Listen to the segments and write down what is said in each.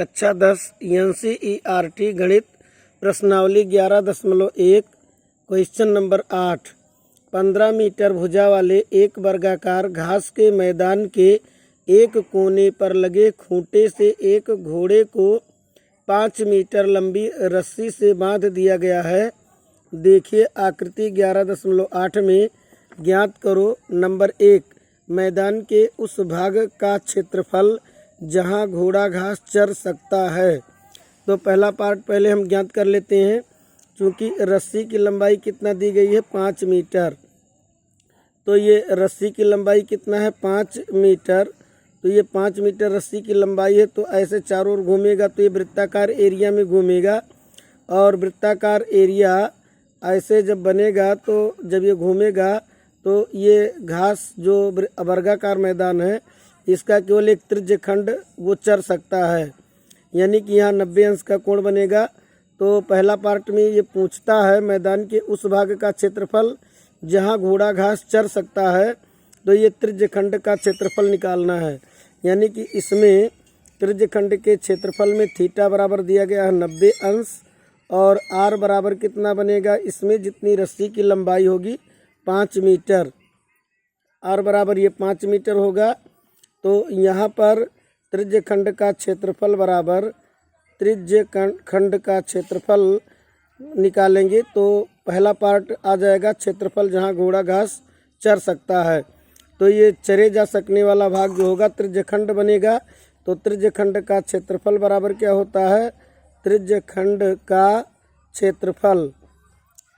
कक्षा 10 NCERT गणित प्रश्नावली 11.1 क्वेश्चन नंबर 8। 15 मीटर भुजा वाले एक वर्गाकार घास के मैदान के एक कोने पर लगे खूंटे से एक घोड़े को 5 मीटर लंबी रस्सी से बांध दिया गया है। देखिए आकृति 11.8 में ज्ञात करो। नंबर 1, मैदान के उस भाग का क्षेत्रफल जहां घोड़ा घास चर सकता है। तो पहला पार्ट पहले हम ज्ञात कर लेते हैं। चूँकि रस्सी की लंबाई कितना दी गई है 5 मीटर, तो ये रस्सी की लंबाई कितना है 5 मीटर। तो ये 5 मीटर रस्सी की लंबाई है, तो ऐसे चारों ओर घूमेगा तो ये वृत्ताकार एरिया में घूमेगा। और वृत्ताकार एरिया ऐसे जब बनेगा तो जब ये घूमेगा तो ये घास जो वर्गाकार मैदान है इसका केवल एक त्रिज्य खंड वो चर सकता है, यानी कि यहाँ 90 अंश का कोण बनेगा। तो पहला पार्ट में ये पूछता है मैदान के उस भाग का क्षेत्रफल जहाँ घोड़ा घास चर सकता है, तो ये त्रिज्य खंड का क्षेत्रफल निकालना है। यानी कि इसमें त्रिज्य खंड के क्षेत्रफल में थीटा बराबर दिया गया है 90 अंश और आर बराबर कितना बनेगा, इसमें जितनी रस्सी की लंबाई होगी 5 मीटर, आर बराबर ये 5 मीटर होगा। तो यहाँ पर त्रिज्य खंड का क्षेत्रफल बराबर त्रिज्य खंड का क्षेत्रफल निकालेंगे तो पहला पार्ट आ जाएगा क्षेत्रफल जहाँ घोड़ा घास चर सकता है। तो ये चरे जा सकने वाला भाग जो होगा त्रिज्य खंड बनेगा। तो त्रिज्य खंड का क्षेत्रफल बराबर क्या होता है, त्रिज्य खंड का क्षेत्रफल।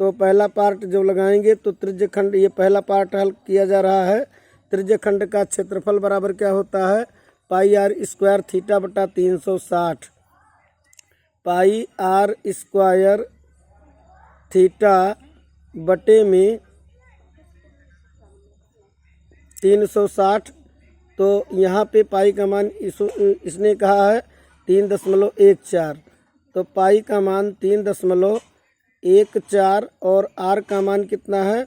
तो पहला पार्ट जब लगाएंगे तो त्रिज्य खंड, ये पहला पार्ट हल किया जा रहा है। त्रिज्य खंड का क्षेत्रफल बराबर क्या होता है, पाई आर स्क्वायर थीटा बटा 360। पाई आर स्क्वायर थीटा बटे में 360। तो यहाँ पे पाई का मान इसने कहा है 3.14, तो पाई का मान 3.14 और आर का मान कितना है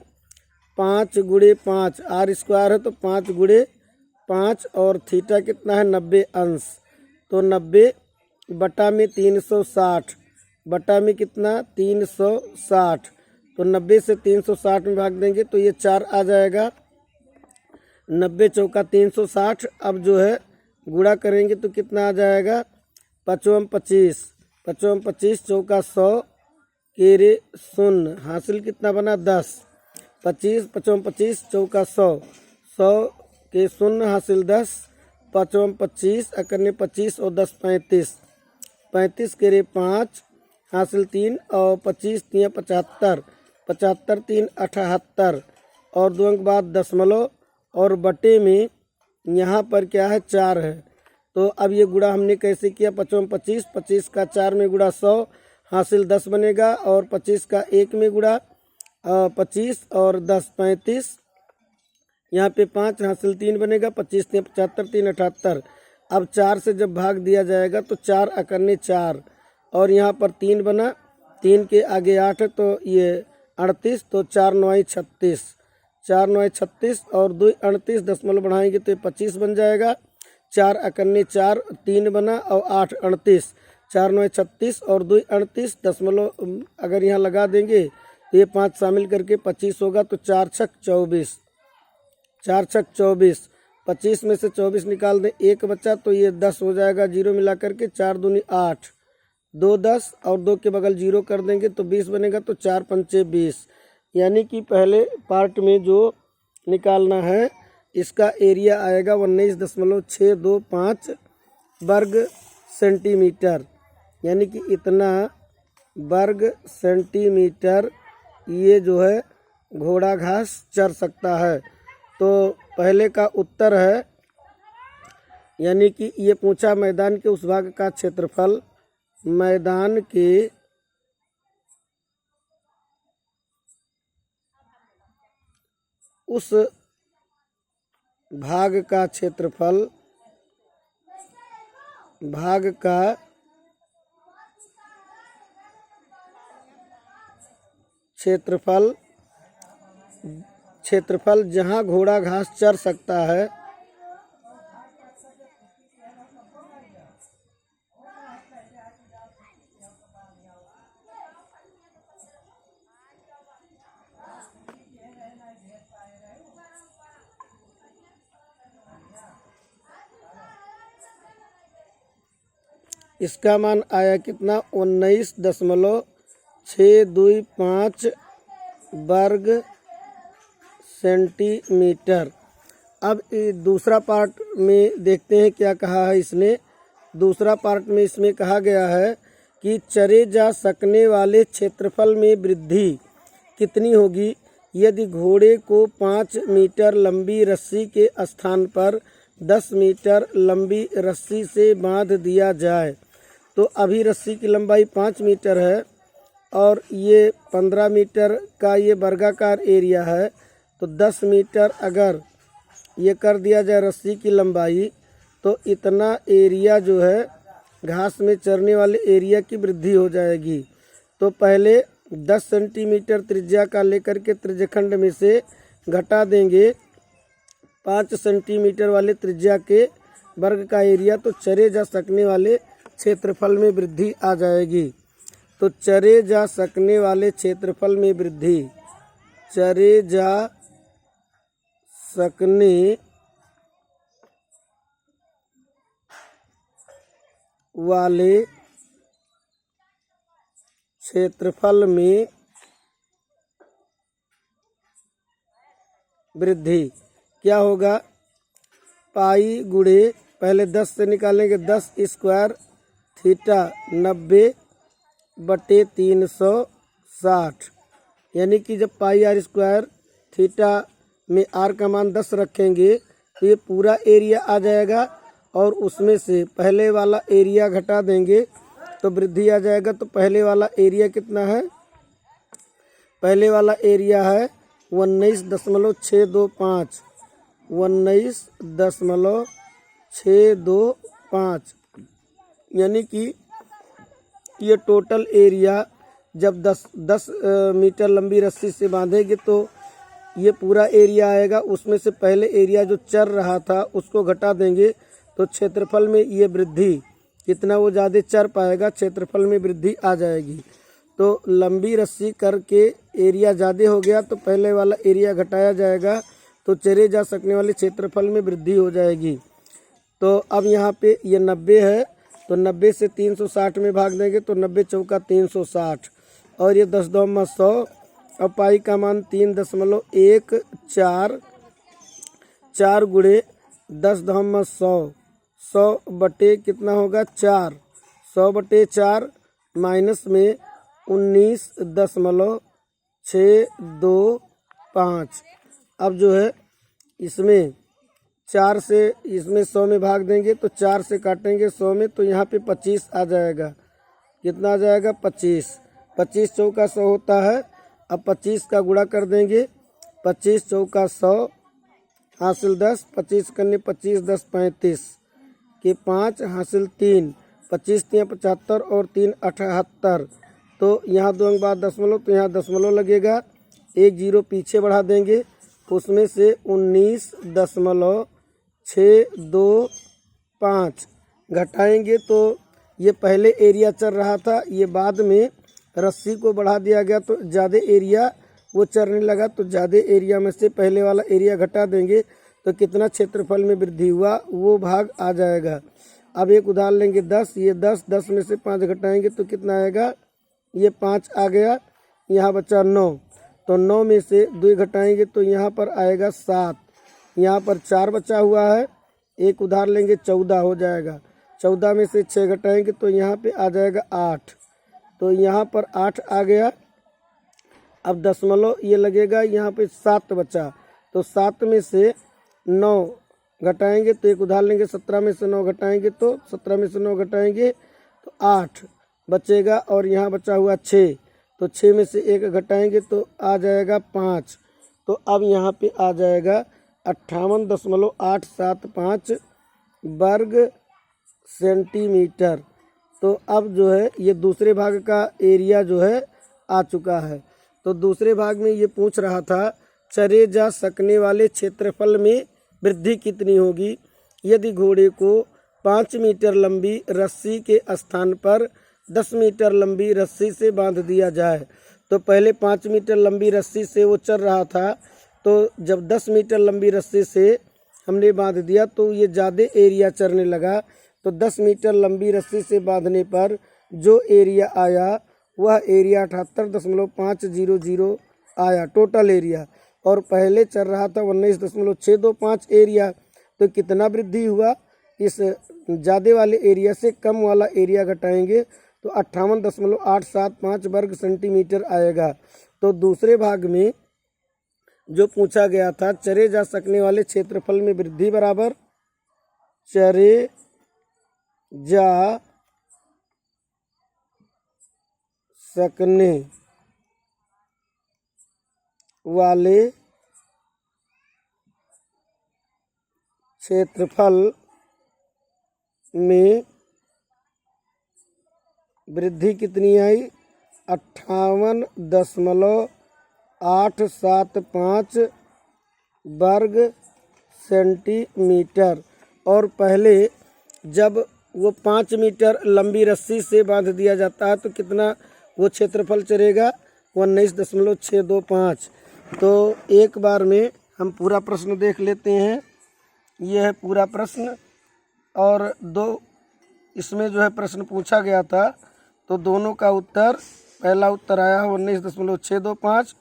5 गुणे 5, आर स्क्वायर है तो 5 गुणे 5 और थीटा कितना है 90 अंश। तो 90 बटा में 360 बटा में कितना 360, तो 90 से 360 में भाग देंगे तो ये 4 आ जाएगा। 90 चौका 360। अब जो है गुणा करेंगे तो कितना आ जाएगा 5 25, 5 25 चौका 100 केरे 0, हासिल कितना बना 10। 25 5 25 चौका 100, 100 के 0 हासिल 10। 5 25 अकरने 25 और 10 35, 35 केरे 5 हासिल 3 और 25 3 75, 75 3 78 और 2 अंक बाद दशमलव और बटे में यहाँ पर क्या है 4 है। तो अब ये गुणा हमने कैसे किया 5 25, 25 का 4 में गुणा 100 हासिल 10 बनेगा और 25 का 1 में गुणा 25 और 10 35, यहाँ पे 5 हासिल 3 बनेगा, 25 3 75 3 78। अब 4 से जब भाग दिया जाएगा तो 4 अकरने 4 और यहाँ पर 3 बना, 3 के आगे 8 है तो ये 38, तो 4 9 36, 4 9 36 और 2 38 दशमलव बढ़ाएंगे तो ये 25 बन जाएगा। 4 अकरने 4, 3 बना और 8 38, 4 9 36 और 2 38 दशमलव अगर यहाँ लगा देंगे तो ये 5 शामिल करके 25 होगा। तो 4 छक 24, 4 छक 24, 25 में से 24 निकाल दें, 1 बचा तो ये 10 हो जाएगा, 0 मिला करके 4 दूनी 8, 2 10 और 2 के बगल 0 कर देंगे तो 20 बनेगा। तो 4 पंचे 20, यानी कि पहले पार्ट में जो निकालना है इसका एरिया आएगा 19.625 वर्ग सेंटीमीटर, यानी कि इतना वर्ग सेंटीमीटर ये जो है घोड़ा घास चर सकता है। तो पहले का उत्तर है, यानी कि ये पूछा मैदान के उस भाग का क्षेत्रफल, मैदान के उस भाग का क्षेत्रफल, भाग का क्षेत्रफल, क्षेत्रफल जहाँ घोड़ा घास चर सकता है, इसका मान आया कितना 19.625 वर्ग सेंटीमीटर। अब दूसरा पार्ट में देखते हैं क्या कहा है इसने। दूसरा पार्ट में इसमें कहा गया है कि चरे जा सकने वाले क्षेत्रफल में वृद्धि कितनी होगी यदि घोड़े को 5 मीटर लंबी रस्सी के स्थान पर 10 मीटर लंबी रस्सी से बांध दिया जाए। तो अभी रस्सी की लंबाई 5 मीटर है और ये 15 मीटर का ये वर्गाकार एरिया है। तो 10 मीटर अगर ये कर दिया जाए रस्सी की लंबाई, तो इतना एरिया जो है घास में चरने वाले एरिया की वृद्धि हो जाएगी। तो पहले 10 सेंटीमीटर त्रिज्या का लेकर के त्रिज्यखंड में से घटा देंगे 5 सेंटीमीटर वाले त्रिज्या के वर्ग का एरिया, तो चरे जा सकने वाले क्षेत्रफल में वृद्धि आ जाएगी। तो चरे जा सकने वाले क्षेत्रफल में वृद्धि, चरे जा सकने वाले क्षेत्रफल में वृद्धि क्या होगा, पाई गुणे पहले 10 से निकालेंगे 10 स्क्वायर थीटा 90/360, यानी कि जब पाई आर स्क्वायर थीटा में आर का मान 10 रखेंगे तो ये पूरा एरिया आ जाएगा और उसमें से पहले वाला एरिया घटा देंगे तो वृद्धि आ जाएगा। तो पहले वाला एरिया कितना है, पहले वाला एरिया है 19.625, 19.625, यानी कि ये टोटल एरिया जब 10 मीटर लंबी रस्सी से बांधेंगे तो ये पूरा एरिया आएगा। उसमें से पहले एरिया जो चर रहा था उसको घटा देंगे तो क्षेत्रफल में ये वृद्धि कितना वो ज़्यादा चर पाएगा, क्षेत्रफल में वृद्धि आ जाएगी। तो लंबी रस्सी करके एरिया ज़्यादा हो गया तो पहले वाला एरिया घटाया जाएगा तो चरे जा सकने वाले क्षेत्रफल में वृद्धि हो जाएगी। तो अब यहाँ पे ये 90 है तो 90 से 360 में भाग देंगे तो 90 चौका 360 और ये 10×100। अब पाई का मान 3.14, 4 गुणे 10×100, 100 बटे कितना होगा 4, 100 बटे 4 माइनस में 19.625। अब जो है इसमें 4 से इसमें 100 में भाग देंगे तो 4 से काटेंगे 100 में तो यहाँ पे 25 आ जाएगा। कितना आ जाएगा 25, 25 चौका 100 होता है। अब 25 का गुणा कर देंगे, 25 चौका 100 हासिल 10, 25 करने 25 10 35 के 5 हासिल 3, 25 3 75 और 3 78। तो यहाँ 2 अंक बाद दशमलव तो यहाँ दशमलव लगेगा, 1 0 पीछे बढ़ा देंगे उसमें से 19.625 घटाएंगे तो ये पहले एरिया चल रहा था, ये बाद में रस्सी को बढ़ा दिया गया तो ज़्यादा एरिया वो चरने लगा। तो ज़्यादा एरिया में से पहले वाला एरिया घटा देंगे तो कितना क्षेत्रफल में वृद्धि हुआ वो भाग आ जाएगा। अब एक उदाहरण लेंगे 10, ये 10 में से 5 घटाएंगे तो कितना आएगा, ये 5 आ गया, यहाँ बचा 9, तो 9 में से 2 घटाएंगे तो यहाँ पर आएगा 7, यहाँ पर 4 बचा हुआ है। एक उदाहरण लेंगे 14 हो जाएगा, 14 में से 6 घटाएंगे तो यहाँ पे आ जाएगा 8, तो यहाँ पर 8 आ गया। अब दशमलव ये लगेगा, यहाँ पे 7 बचा तो 7 में से 9 घटाएंगे तो एक उदाहरण लेंगे 17 में से 9 घटाएंगे तो 17 में से 9 घटाएंगे तो 8 बचेगा और यहाँ बचा हुआ 6, तो 6 में से 1 घटाएंगे तो आ जाएगा 5। तो अब यहाँ पे आ जाएगा 58.875 वर्ग सेंटीमीटर। तो अब जो है ये दूसरे भाग का एरिया जो है आ चुका है। तो दूसरे भाग में ये पूछ रहा था चरे जा सकने वाले क्षेत्रफल में वृद्धि कितनी होगी यदि घोड़े को 5 मीटर लंबी रस्सी के स्थान पर 10 मीटर लंबी रस्सी से बांध दिया जाए। तो पहले 5 मीटर लंबी रस्सी से वो चल रहा था, तो जब 10 मीटर लंबी रस्सी से हमने बांध दिया तो ये ज़्यादा एरिया चरने लगा। तो 10 मीटर लंबी रस्सी से बांधने पर जो एरिया आया वह एरिया 78.500 आया टोटल एरिया, और पहले चल रहा था 19.625 एरिया। तो कितना वृद्धि हुआ? इस ज़्यादा वाले एरिया से कम वाला एरिया घटाएंगे तो 58.875 वर्ग सेंटीमीटर आएगा। तो दूसरे भाग में जो पूछा गया था, चरे जा सकने वाले क्षेत्रफल में वृद्धि बराबर चरे जा सकने वाले क्षेत्रफल में वृद्धि कितनी आई? 58.875 वर्ग सेंटीमीटर। और पहले जब वो 5 मीटर लंबी रस्सी से बांध दिया जाता है तो कितना वो क्षेत्रफल चलेगा? 19.625। तो एक बार में हम पूरा प्रश्न देख लेते हैं। यह है पूरा प्रश्न, और दो इसमें जो है प्रश्न पूछा गया था, तो दोनों का उत्तर, पहला उत्तर आया है 19.625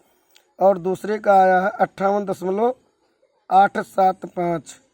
और दूसरे का आया है 58.875।